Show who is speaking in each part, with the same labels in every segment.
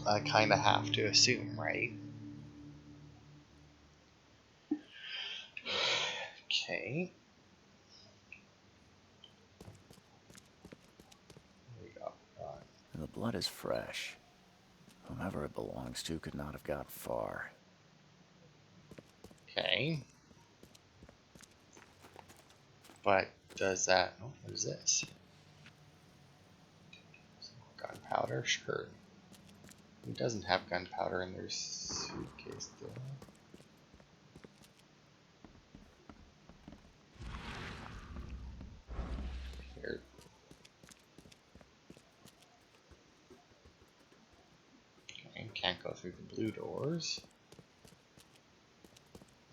Speaker 1: I kind of have to assume, right? Okay. There we go.
Speaker 2: The blood is fresh. Whomever it belongs to could not have got far.
Speaker 1: Okay. But does that... Oh, what is this? Some more gunpowder? Sure. Who doesn't have gunpowder in their suitcase, though? Here. Okay, can't go through the blue doors.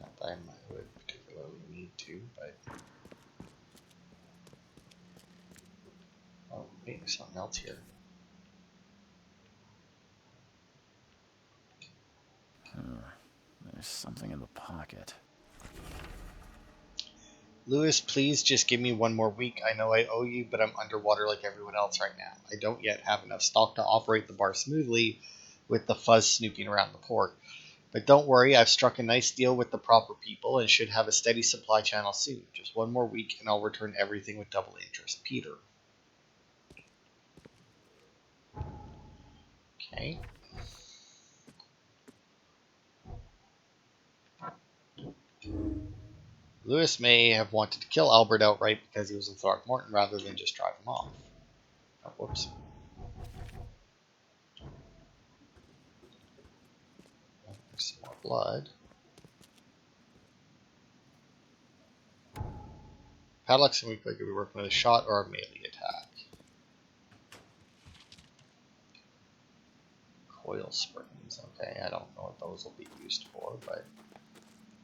Speaker 1: Not that I would particularly need to, but... Oh, wait, there's something else here.
Speaker 2: There's something in the pocket.
Speaker 1: Lewis, please just give me one more week. I know I owe you, but I'm underwater like everyone else right now. I don't yet have enough stock to operate the bar smoothly with the fuzz snooping around the port. But don't worry, I've struck a nice deal with the proper people and should have a steady supply channel soon. Just one more week and I'll return everything with double interest. Peter. Okay. Lewis may have wanted to kill Albert outright because he was in Throckmorton rather than just drive him off. Oh, whoops. Oh, there's some more blood. Padlocks and weak leg could be working with a shot or a melee attack. Coil springs. Okay, I don't know what those will be used for, but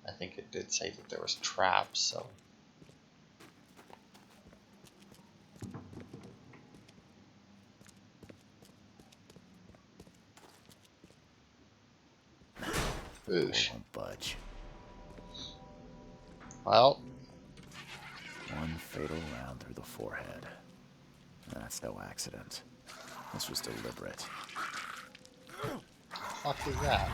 Speaker 1: I think it did say that there was traps, so... Boosh.
Speaker 2: Won't budge.
Speaker 1: Well...
Speaker 2: One fatal round through the forehead. That's no accident. This was deliberate.
Speaker 1: What the fuck is that?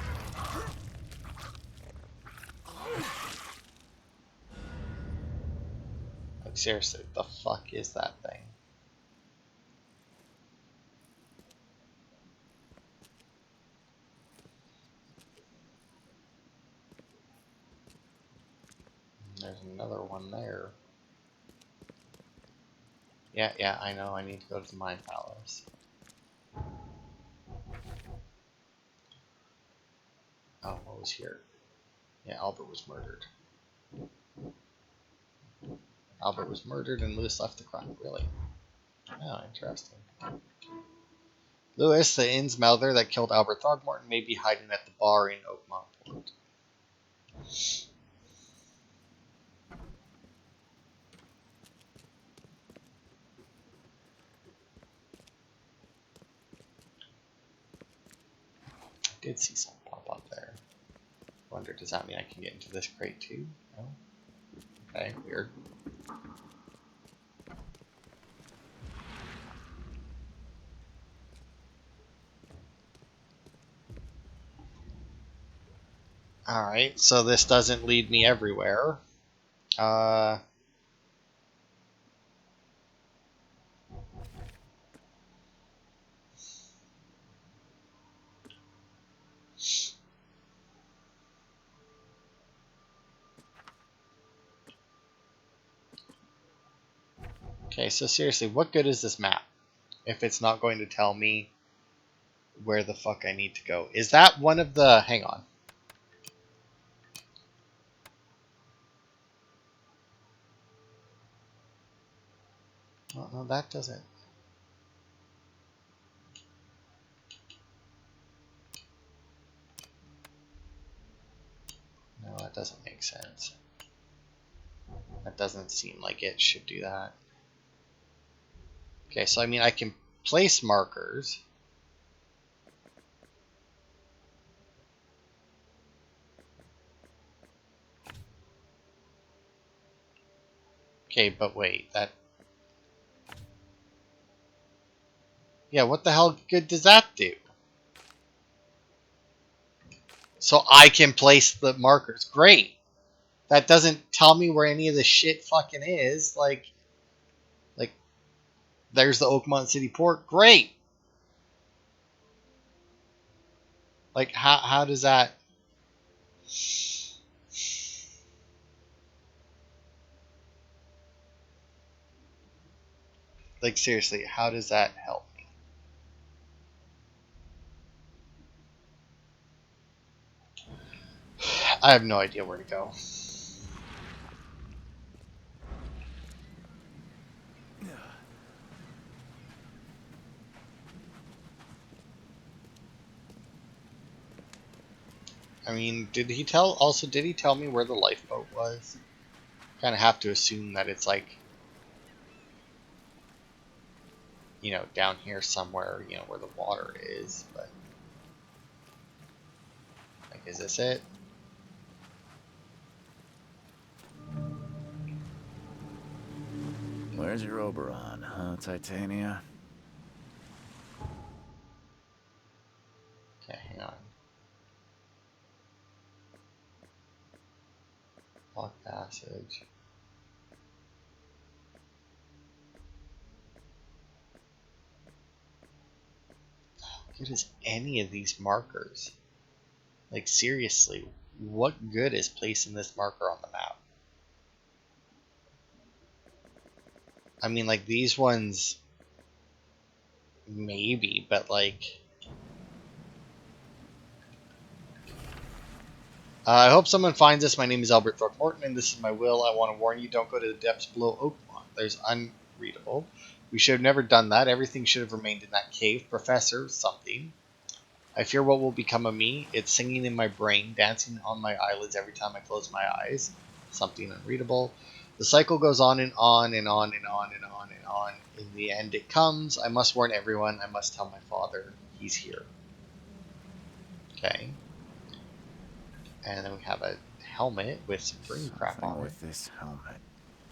Speaker 1: Like, seriously, what the fuck is that thing? There's another one there. Yeah, I know, I need to go to the Mine Palace. Oh, what was here? Yeah, Albert was murdered. Albert was murdered and Lewis left the crime. Really? Oh, interesting. Lewis, the Innsmouther that killed Albert Throgmorton, may be hiding at the bar in Oakmont Port. I did see something pop up there. Wonder, does that mean I can get into this crate too? No? Okay, weird. Alright, so this doesn't lead me everywhere. Okay, so seriously, what good is this map if it's not going to tell me where the fuck I need to go? Is that one of the... Hang on. Oh, no, that doesn't... No, that doesn't make sense. That doesn't seem like it should do that. Okay, so I mean, I can place markers. Okay, but wait, that... Yeah, what the hell good does that do? So I can place the markers. Great. That doesn't tell me where any of the shit fucking is. Like there's the Oakmont City Port. Great. Like how does that? Like seriously, how does that help me? I have no idea where to go. I mean, did he tell me where the lifeboat was? Kind of have to assume that it's like, down here somewhere, where the water is, but like, is this it?
Speaker 2: Where's your Oberon, huh, Titania?
Speaker 1: Okay, hang on. Lock passage. What good is any of these markers? Like, seriously, what good is placing this marker on the map? I mean, like, these ones, maybe, but like... I hope someone finds this. My name is Albert Throckmorton, and this is my will. I want to warn you, don't go to the depths below Oakmont. There's unreadable. We should have never done that. Everything should have remained in that cave. Professor, something. I fear what will become of me. It's singing in my brain, dancing on my eyelids every time I close my eyes. Something unreadable. The cycle goes on and on and on and on and on and on. In the end, it comes. I must warn everyone. I must tell my father. He's here. Okay. And then we have a helmet with some green crap
Speaker 2: Something
Speaker 1: on it.
Speaker 2: with this helmet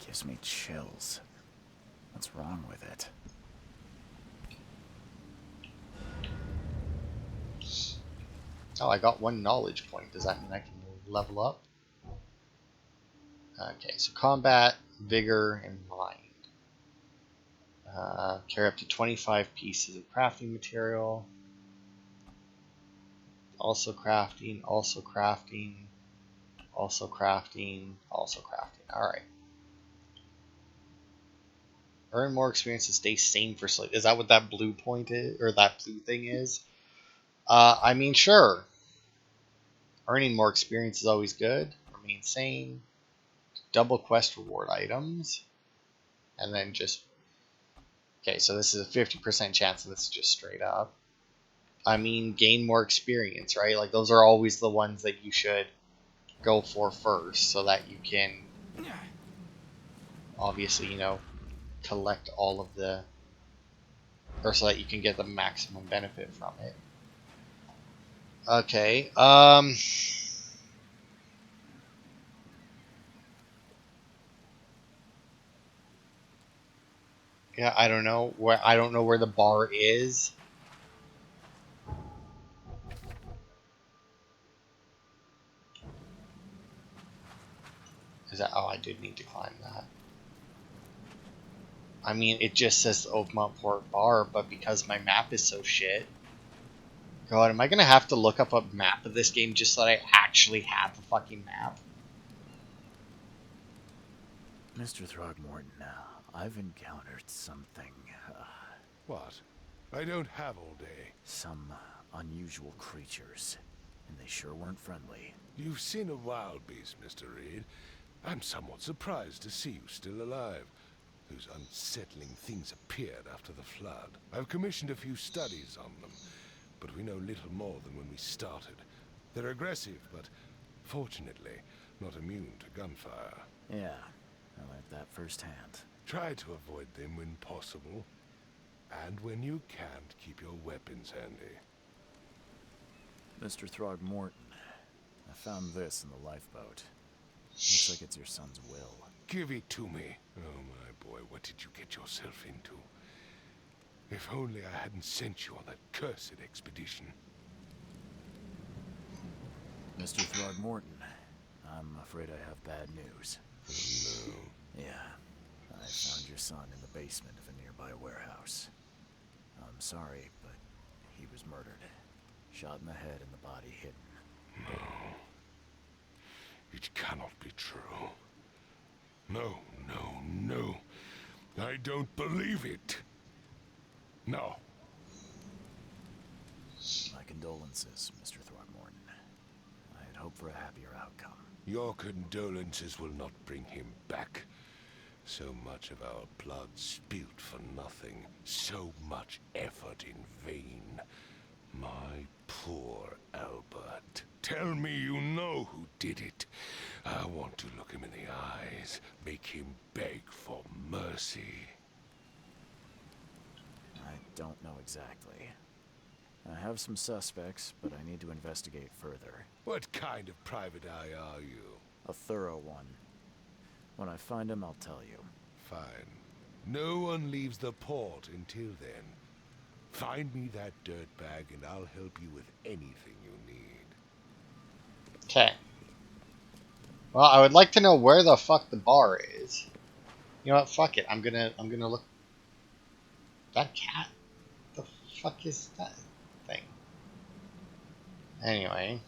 Speaker 2: gives me chills. What's wrong with it?
Speaker 1: Oh, I got one knowledge point. Does that mean I can level up? Okay, so combat, vigor, and mind. Carry up to 25 pieces of crafting material. Also crafting, also crafting, also crafting, also crafting. Alright. Earn more experience and stay sane for sleep. Is that what that blue point is? Or that blue thing is? I mean, sure. Earning more experience is always good. Remain sane. Double quest reward items. And then just... Okay, so this is a 50% chance of this just straight up. I mean, gain more experience, right? Like, those are always the ones that you should go for first so that you can obviously, collect all of the... Or so that you can get the maximum benefit from it. Okay, yeah, I don't know where the bar is. Is that? Oh, I did need to climb that. I mean, it just says the Oakmont Port Bar, but because my map is so shit. God, am I gonna have to look up a map of this game just so that I actually have the fucking map?
Speaker 2: Mr. Throgmorton, I've encountered something.
Speaker 3: What? I don't have all day.
Speaker 2: Some unusual creatures. And they sure weren't friendly.
Speaker 3: You've seen a wild beast, Mr. Reed. I'm somewhat surprised to see you still alive. Those unsettling things appeared after the flood. I've commissioned a few studies on them, but we know little more than when we started. They're aggressive, but fortunately not immune to gunfire.
Speaker 2: Yeah, I learned that firsthand.
Speaker 3: Try to avoid them when possible. And when you can't, keep your weapons handy.
Speaker 2: Mr. Throgmorton, I found this in the lifeboat. Looks like it's your son's will.
Speaker 3: Give it to me. Oh, my boy, what did you get yourself into? If only I hadn't sent you on that cursed expedition.
Speaker 2: Mr. Throgmorton, I'm afraid I have bad news.
Speaker 3: No.
Speaker 2: Yeah, I found your son in the basement of a nearby warehouse. I'm sorry, but he was murdered. Shot in the head and the body hidden.
Speaker 3: It cannot be true. No, no, no. I don't believe it. No.
Speaker 2: My condolences, Mr. Throgmorton. I had hoped for a happier outcome.
Speaker 3: Your condolences will not bring him back. So much of our blood spilt for nothing. So much effort in vain. My poor Albert. Tell me you know who did it. I want to look him in the eyes, make him beg for mercy.
Speaker 2: I don't know exactly. I have some suspects, but I need to investigate further.
Speaker 3: What kind of private eye are you?
Speaker 2: A thorough one. When I find him, I'll tell you.
Speaker 3: Fine. No one leaves the port until then. Find me that dirtbag and I'll help you with anything you need.
Speaker 1: Okay. Well, I would like to know where the fuck the bar is. You know what? Fuck it. I'm gonna look. That cat? The fuck is that thing? Anyway.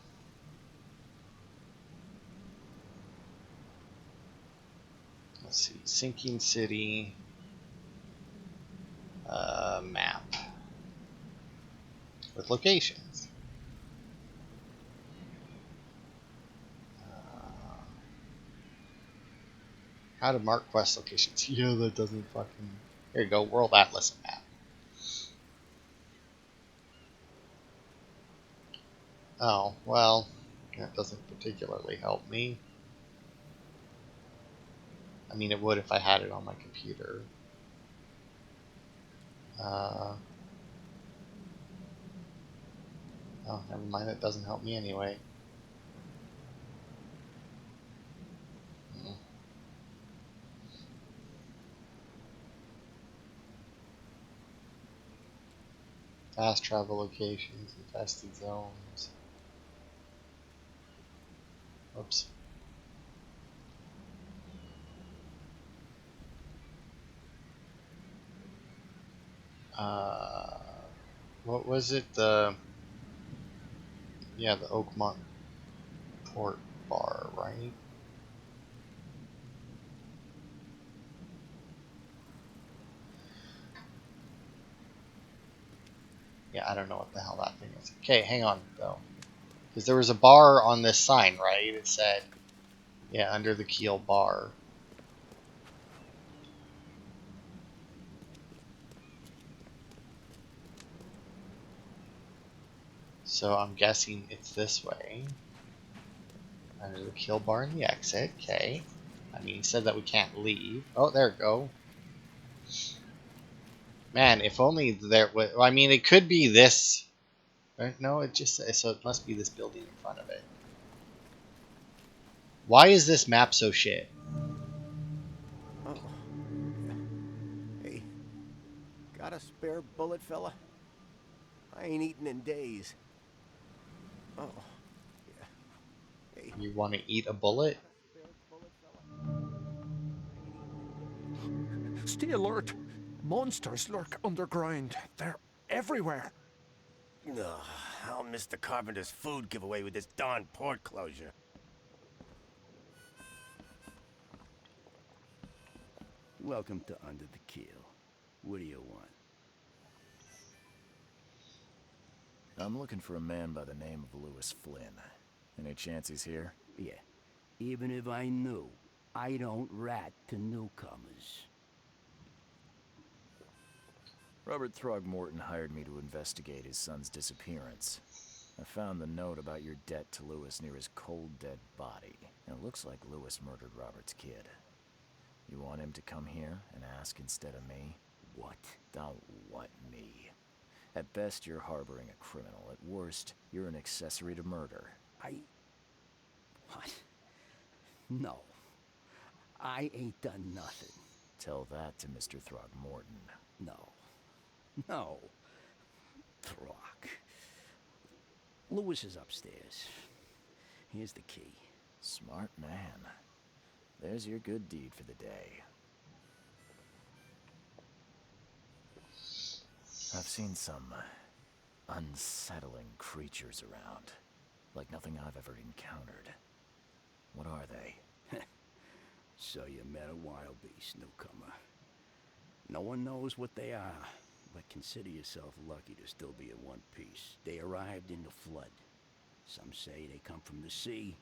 Speaker 1: Let's see. Sinking City. Map. With locations. How to mark quest locations. Yeah, that doesn't fucking... Here you go. World Atlas map. Oh, well. That doesn't particularly help me. I mean, it would if I had it on my computer. Oh, never mind. That doesn't help me anyway. Hmm. Fast travel locations, infested zones. Oops. Uh, what was it? Yeah, the Oakmont Port Bar, right? Yeah, I don't know what the hell that thing is. Okay, hang on though, because there was a bar on this sign, right? It said, yeah, under the keel bar. So I'm guessing it's this way. Under the keel bar and the exit. Okay. I mean, he said that we can't leave. Oh, there we go. Man, if only there was... I mean, it could be this... No, it just... So it must be this building in front of it. Why is this map so shit?
Speaker 4: Oh, hey, got a spare bullet, fella? I ain't eaten in days. Oh, yeah. Hey,
Speaker 1: You want to eat a bullet?
Speaker 4: got a spare bullet, fella? I ain't eaten in days.
Speaker 5: Stay alert. Monsters lurk underground. They're everywhere.
Speaker 4: Ugh, I'll miss the carpenter's food giveaway with this darn port closure.
Speaker 6: Welcome to Under the Keel. What do you want?
Speaker 2: I'm looking for a man by the name of Lewis Flynn. Any chance he's here?
Speaker 6: Yeah. Even if I knew, I don't rat to newcomers.
Speaker 2: Robert Throgmorton hired me to investigate his son's disappearance. I found the note about your debt to Lewis near his cold, dead body. And it looks like Lewis murdered Robert's kid. You want him to come here and ask instead of me?
Speaker 6: What?
Speaker 2: Don't what me. At best, you're harboring a criminal. At worst, you're an accessory to murder.
Speaker 6: What? No. I ain't done nothing.
Speaker 2: Tell that to Mr. Throgmorton.
Speaker 6: No. No. Throg. Lewis is upstairs. Here's the key.
Speaker 2: Smart man. There's your good deed for the day. I've seen some unsettling creatures around. Like nothing I've ever encountered. What are they?
Speaker 6: So you met a wild beast, newcomer. No one knows what they are, but consider yourself lucky to still be in one piece. They arrived in the flood. Some say they come from the sea.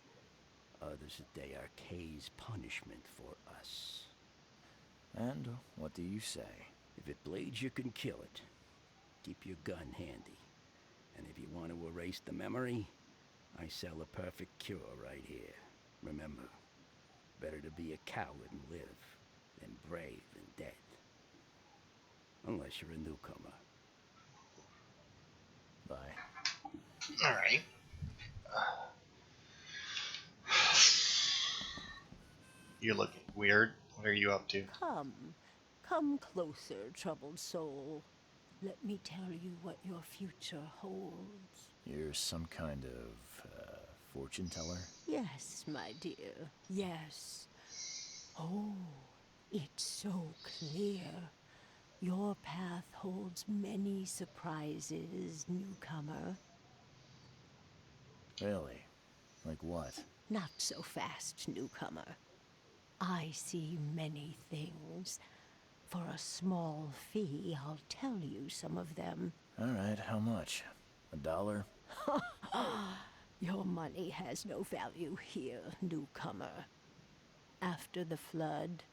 Speaker 6: Others that they are Kay's punishment for us.
Speaker 2: And what do you say?
Speaker 6: If it bleeds, you can kill it. Keep your gun handy. And if you want to erase the memory, I sell a perfect cure right here. Remember, better to be a coward and live than brave and dead. Unless you're a newcomer.
Speaker 2: Bye.
Speaker 1: All right. You're looking weird. What are you up to?
Speaker 7: Come closer, troubled soul. Let me tell you what your future holds.
Speaker 2: You're some kind of, fortune teller?
Speaker 7: Yes, my dear, yes. Oh, it's so clear. Your path holds many surprises, newcomer.
Speaker 2: Really? Like what?
Speaker 7: Not so fast, newcomer. I see many things. For a small fee, I'll tell you some of them.
Speaker 2: Alright, how much? $1?
Speaker 7: Your money has no value here, newcomer. After the flood,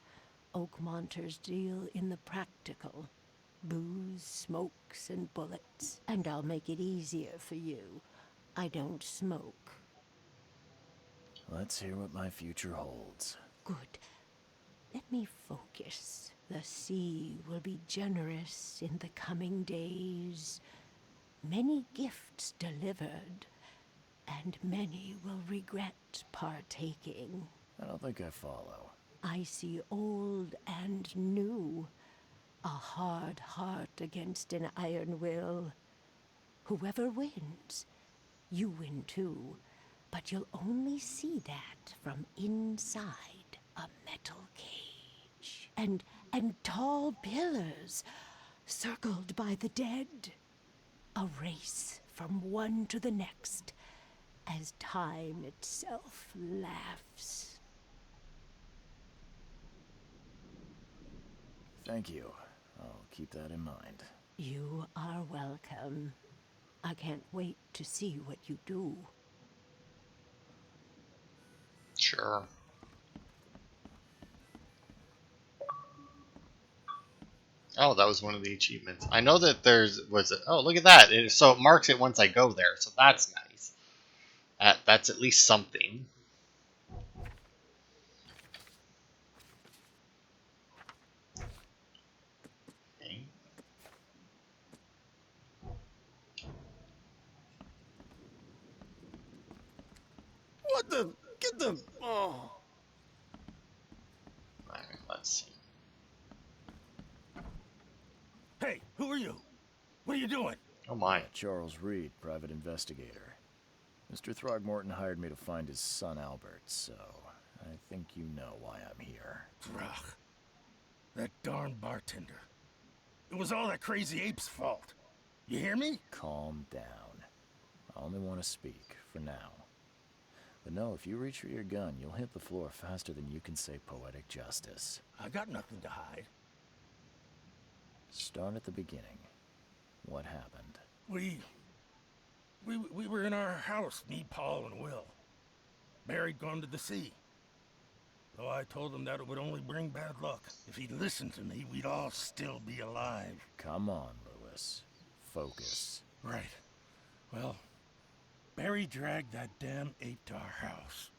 Speaker 7: Oakmonters deal in the practical. Booze, smokes, and bullets. And I'll make it easier for you. I don't smoke.
Speaker 2: Let's hear what my future holds.
Speaker 7: Good. Let me focus. The sea will be generous in the coming days. Many gifts delivered, and many will regret partaking.
Speaker 2: I don't think I follow.
Speaker 7: I see old and new. A hard heart against an iron will. Whoever wins, you win too. But you'll only see that from inside a metal cage. And tall pillars, circled by the dead. A race from one to the next, as time itself laughs.
Speaker 2: Thank you. I'll keep that in mind.
Speaker 7: You are welcome. I can't wait to see what you do.
Speaker 1: Sure. Oh, that was one of the achievements. I know that oh, look at that. So it marks it once I go there, so that's nice. That's at least something. Okay.
Speaker 4: What the? Get the... Oh.
Speaker 1: Alright, let's see.
Speaker 4: Hey, who are you? What are you doing?
Speaker 1: Oh my.
Speaker 2: Charles Reed, private investigator. Mr. Throgmorton hired me to find his son Albert, so I think you know why I'm here.
Speaker 4: Throg. That darn bartender. It was all that crazy ape's fault. You hear me?
Speaker 2: Calm down. I only want to speak, for now. But no, if you reach for your gun, you'll hit the floor faster than you can say poetic justice.
Speaker 4: I got nothing to hide.
Speaker 2: Start at the beginning. What happened?
Speaker 4: We were in our house, me, Paul, and Will. Barry'd gone to the sea. Though I told him that it would only bring bad luck. If he'd listened to me, we'd all still be alive.
Speaker 2: Come on, Lewis. Focus.
Speaker 4: Right. Well, Barry dragged that damn ape to our house.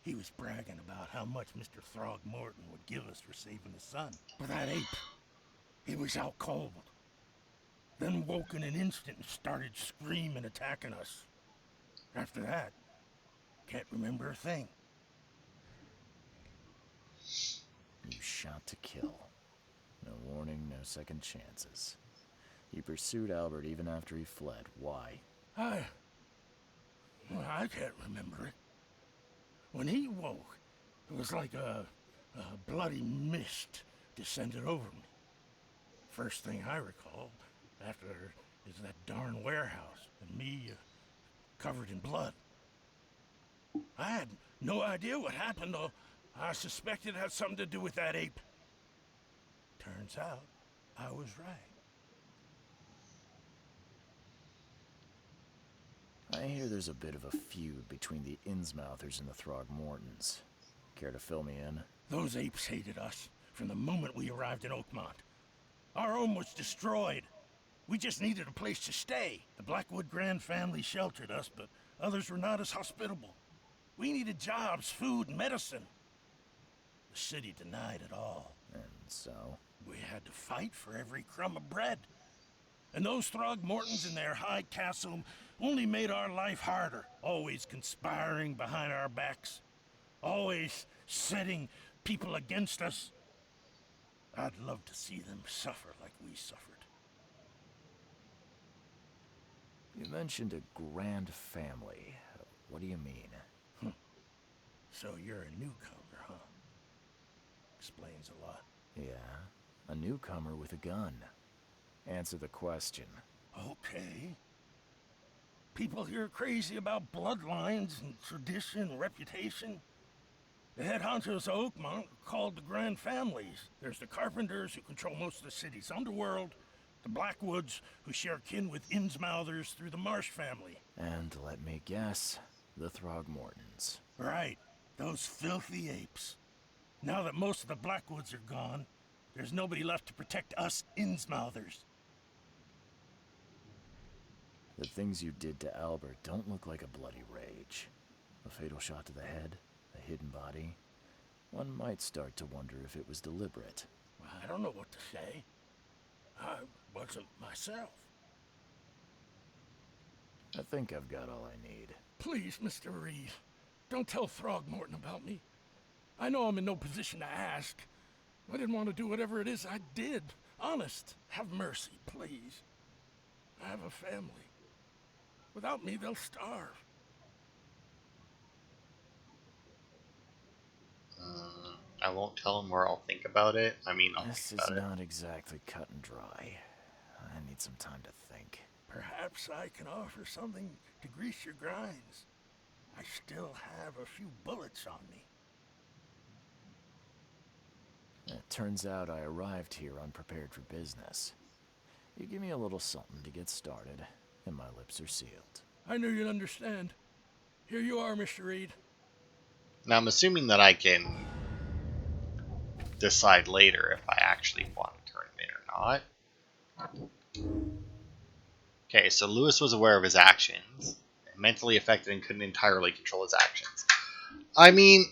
Speaker 4: He was bragging about how much Mr. Throgmorton would give us for saving his son. But that ape, he was out cold. Then woke in an instant and started screaming, attacking us. After that, can't remember a thing.
Speaker 2: You shot to kill. No warning, no second chances. You pursued Albert even after he fled. Why?
Speaker 4: I can't remember it. When he woke, it was like a bloody mist descended over me. First thing I recall after is that darn warehouse and me covered in blood. I had no idea what happened, though. I suspected it had something to do with that ape. Turns out, I was right.
Speaker 2: I hear there's a bit of a feud between the Innsmouthers and the Throgmortons. Care to fill me in?
Speaker 4: Those apes hated us from the moment we arrived in Oakmont. Our home was destroyed. We just needed a place to stay. The Blackwood Grand family sheltered us, but others were not as hospitable. We needed jobs, food, and medicine. The city denied it all.
Speaker 2: And so?
Speaker 4: We had to fight for every crumb of bread. And those Throgmortons in their high castle only made our life harder, always conspiring behind our backs, always setting people against us. I'd love to see them suffer like we suffered.
Speaker 2: You mentioned a grand family. What do you mean?
Speaker 4: So you're a newcomer, huh? Explains a lot.
Speaker 2: Yeah, a newcomer with a gun. Answer the question.
Speaker 4: Okay. People here are crazy about bloodlines and tradition and reputation. The head honchos of Oakmont are called the Grand Families. There's the Carpenters, who control most of the city's underworld, the Blackwoods, who share kin with Innsmouthers through the Marsh family.
Speaker 2: And let me guess, the Throgmortons.
Speaker 4: Right, those filthy apes. Now that most of the Blackwoods are gone, there's nobody left to protect us Innsmouthers.
Speaker 2: The things you did to Albert don't look like a bloody rage. A fatal shot to the head, a hidden body. One might start to wonder if it was deliberate.
Speaker 4: I don't know what to say. I wasn't myself.
Speaker 2: I think I've got all I need.
Speaker 4: Please, Mr. Reed, don't tell Throgmorton about me. I know I'm in no position to ask. I didn't want to do whatever it is I did. Honest, have mercy, please. I have a family. Without me, they'll starve.
Speaker 1: I won't tell him where I'll think about it. I mean, I'll
Speaker 2: This
Speaker 1: think
Speaker 2: is
Speaker 1: about it.
Speaker 2: not exactly cut and dry. I need some time to think.
Speaker 4: Perhaps I can offer something to grease your grinds. I still have a few bullets on me.
Speaker 2: It turns out I arrived here unprepared for business. You give me a little something to get started, and my lips are sealed.
Speaker 4: I knew you'd understand. Here you are, Mr. Reed.
Speaker 1: Now, I'm assuming that I can decide later if I actually want to turn him in or not. Okay, so Lewis was aware of his actions, mentally affected, and couldn't entirely control his actions. I mean,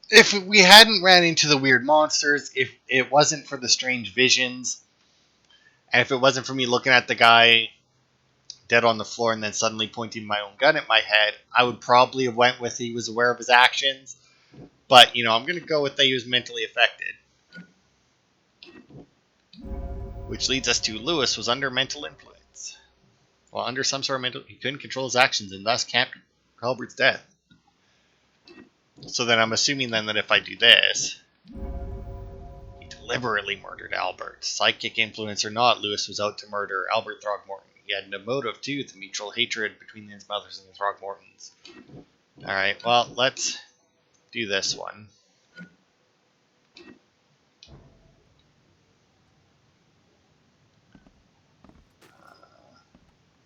Speaker 1: if we hadn't ran into the weird monsters, if it wasn't for the strange visions, and if it wasn't for me looking at the guy dead on the floor and then suddenly pointing my own gun at my head, I would probably have went with he was aware of his actions. But, I'm going to go with that he was mentally affected. Which leads us to Lewis was under mental influence. Well, under some sort of mental... He couldn't control his actions and thus can't Halbert's death. So then I'm assuming then that if I do this, he deliberately murdered Albert. Psychic influence or not, Lewis was out to murder Albert Throgmorton. He had no motive, too, the mutual hatred between the Innsmouthers and the Throgmortons. Alright, well, let's do this one.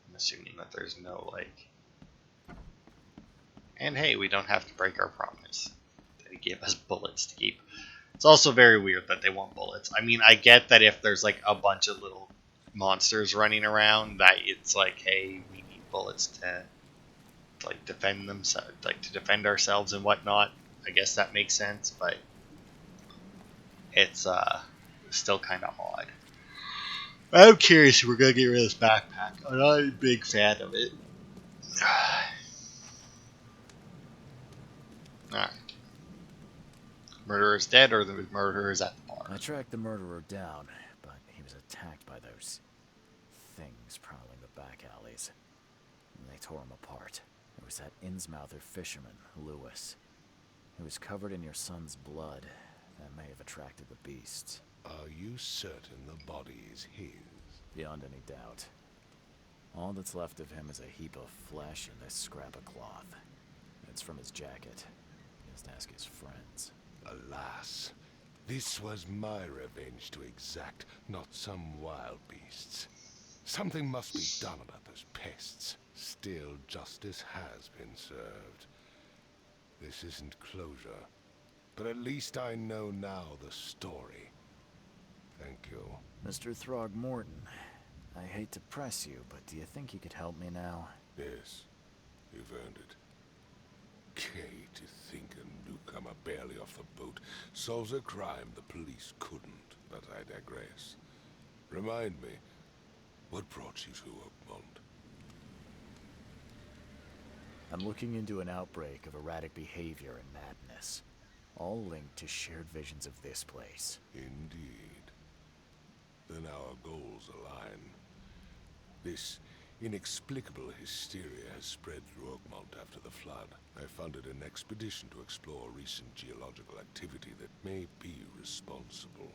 Speaker 1: I'm assuming that there's no, And hey, we don't have to break our promise that he gave us bullets to keep. It's also very weird that they want bullets. I mean, I get that if there's, a bunch of little monsters running around, that it's hey, we need bullets to defend them, to defend ourselves and whatnot. I guess that makes sense, but it's still kind of odd. I'm curious if we're gonna get rid of this backpack. I'm not a big fan of it. Alright. Murderer's dead, or the murderer's at the bar?
Speaker 2: I tracked the murderer down, but he was attacked by those things prowling the back alleys. and they tore him apart. It was that Innsmouther fisherman, Lewis. He was covered in your son's blood. That may have attracted the beasts.
Speaker 3: Are you certain the body is his?
Speaker 2: Beyond any doubt. All that's left of him is a heap of flesh and this scrap of cloth. It's from his jacket. Just ask his friends.
Speaker 3: Alas, this was my revenge to exact, not some wild beast's. Something must be done about those pests. Still, justice has been served. This isn't closure, but at least I know now the story. Thank you.
Speaker 2: Mr. Throgmorton, I hate to press you, but do you think you could help me now?
Speaker 3: Yes, you've earned it. Gay to think a newcomer barely off the boat solves a crime the police couldn't, but I digress. Remind me, what brought you to Oakmont?
Speaker 2: I'm looking into an outbreak of erratic behavior and madness, all linked to shared visions of this place.
Speaker 3: Indeed. Then our goals align. This inexplicable hysteria has spread through Oakmont after the flood. I funded an expedition to explore recent geological activity that may be responsible.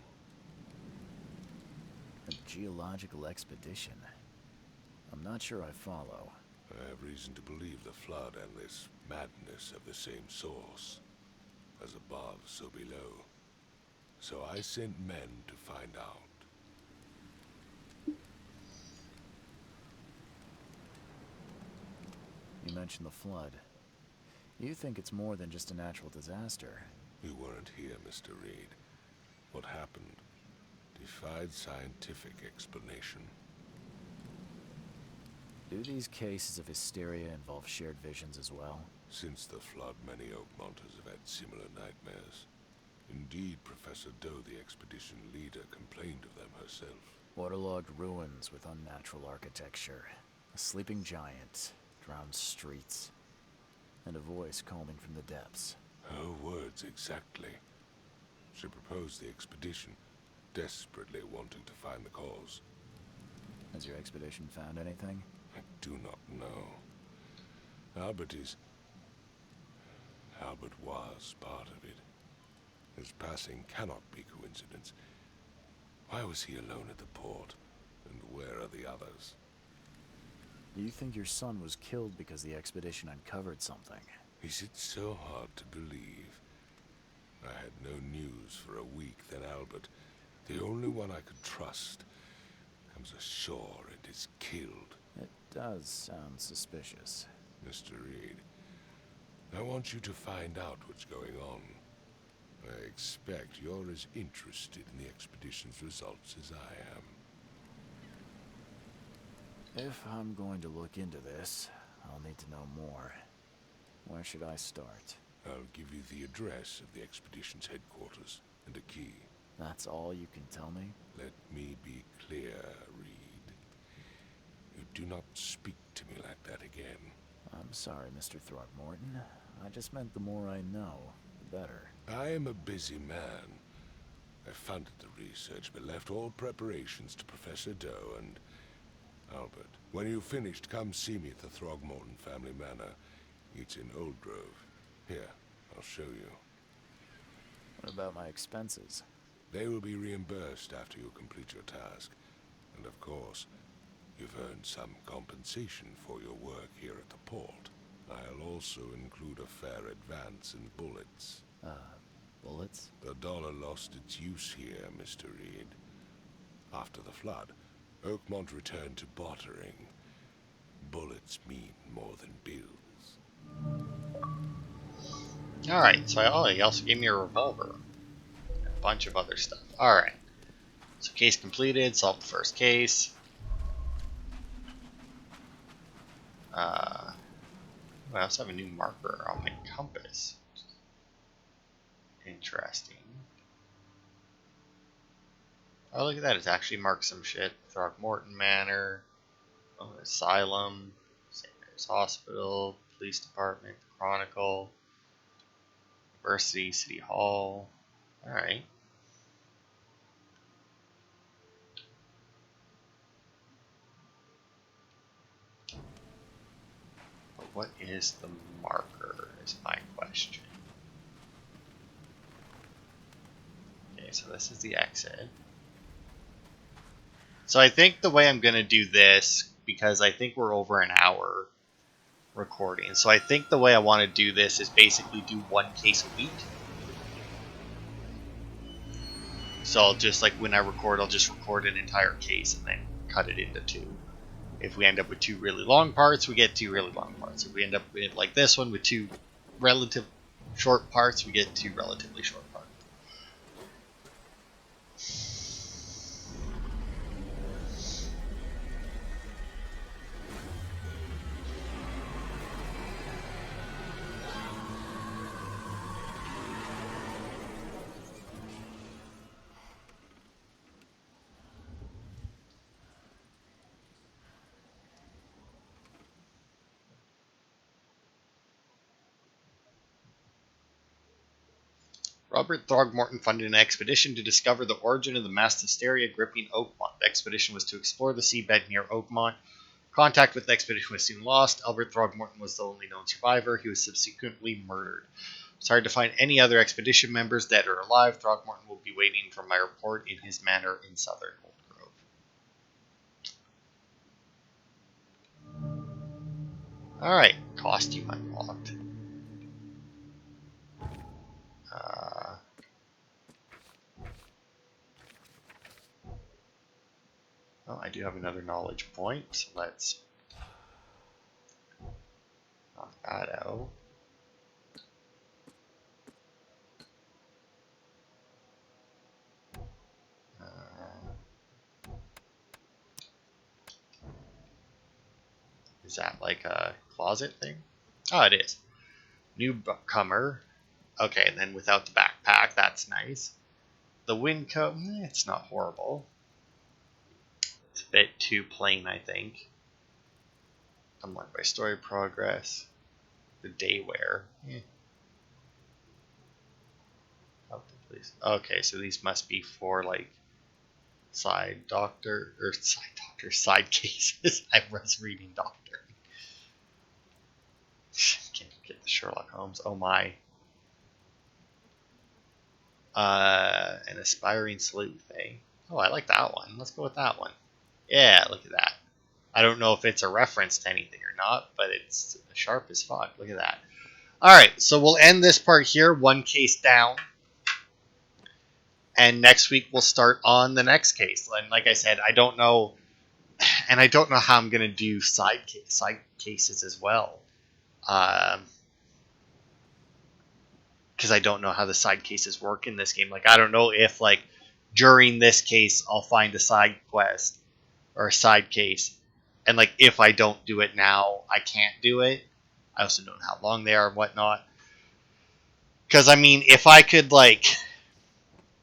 Speaker 2: A geological expedition? I'm not sure I follow.
Speaker 3: I have reason to believe the flood and this madness have the same source. As above, so below. So I sent men to find out.
Speaker 2: You mentioned the flood. You think it's more than just a natural disaster.
Speaker 3: You weren't here, Mr. Reed. What happened defied scientific explanation.
Speaker 2: Do these cases of hysteria involve shared visions as well?
Speaker 3: Since the flood, many Oakmonters have had similar nightmares. Indeed, Professor Doe, the expedition leader, complained of them herself.
Speaker 2: Waterlogged ruins with unnatural architecture, a sleeping giant, drowned streets, and a voice calling from the depths.
Speaker 3: Her words exactly. She proposed the expedition, desperately wanting to find the cause.
Speaker 2: Has your expedition found anything?
Speaker 3: I do not know. Albert was part of it. His passing cannot be coincidence. Why was he alone at the port? And where are the others?
Speaker 2: Do you think your son was killed because the expedition uncovered something?
Speaker 3: Is it so hard to believe? I had no news for a week, then Albert, the only one I could trust, comes ashore and is killed.
Speaker 2: It does sound suspicious.
Speaker 3: Mr. Reed, I want you to find out what's going on. I expect you're as interested in the expedition's results as I am.
Speaker 2: If I'm going to look into this, I'll need to know more. Where should I start?
Speaker 3: I'll give you the address of the expedition's headquarters and a key.
Speaker 2: That's all you can tell me?
Speaker 3: Let me be clear, Reed. You do not speak to me like that again.
Speaker 2: I'm sorry, Mr. Throgmorton. I just meant the more I know, the better.
Speaker 3: I am a busy man. I funded the research, but left all preparations to Professor Doe and Albert. When you've finished, come see me at the Throgmorton family manor. It's in Old Grove. Here, I'll show you.
Speaker 2: What about my expenses?
Speaker 3: They will be reimbursed after you complete your task. And of course, you've earned some compensation for your work here at the port. I'll also include a fair advance in bullets.
Speaker 2: Bullets?
Speaker 3: The dollar lost its use here, Mr. Reed. After the flood, Oakmont returned to bartering. Bullets mean more than bills.
Speaker 1: Alright, so he also gave me a revolver. And a bunch of other stuff. Alright. So case completed, solved the first case. I also have a new marker on my compass. Interesting. Oh, look at that. It's actually marked some shit. Throgmorton Manor, Asylum, St. Mary's Hospital, Police Department, the Chronicle, University, City Hall. Alright. What is the marker is my question. Okay, so this is the exit. So I think the way I'm going to do this, because I think we're over an hour recording, so I think the way I want to do this is basically do one case a week. So I'll just, like, when I record, I'll just record an entire case and then cut it into two. If we end up with 2 really long parts, we get 2 really long parts. If we end up with, like this one, with 2 relative short parts, we get 2 relatively short parts. Robert Throgmorton funded an expedition to discover the origin of the mass hysteria gripping Oakmont. The expedition was to explore the seabed near Oakmont. Contact with the expedition was soon lost. Albert Throgmorton was the only known survivor. He was subsequently murdered. It's hard to find any other expedition members dead or alive. Throgmorton will be waiting for my report in his manor in southern Old Grove. Alright, costume unlocked. Oh, I do have another knowledge point, so let's knock that out. Is that like a closet thing? Oh, it is. Newcomer. Okay, and then without the backpack, that's nice. The wind coat, it's not horrible. It's a bit too plain, I think. Unlocked by story progress. The day wear. Help the police. Okay, so these must be for like side cases. I was reading doctor. Can't get the Sherlock Holmes. Oh my. An aspiring sleuth, eh? Oh, I like that one. Let's go with that one. Yeah, look at that. I don't know if it's a reference to anything or not, but it's sharp as fuck. Look at that. Alright, so we'll end this part here, one case down. And next week we'll start on the next case. And like I said, I don't know, and I don't know how I'm going to do side cases as well. Because I don't know how the side cases work in this game. Like, I don't know if, like, during this case, I'll find a side quest or a side case. And, like, if I don't do it now, I can't do it. I also don't know how long they are and whatnot. Because, I mean, if I could, like,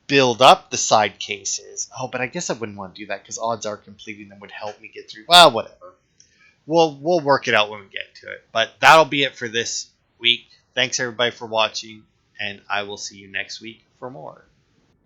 Speaker 1: build up the side cases. Oh, but I guess I wouldn't want to do that because odds are completing them would help me get through. Well, whatever. We'll work it out when we get to it. But that'll be it for this week. Thanks, everybody, for watching. And I will see you next week for more.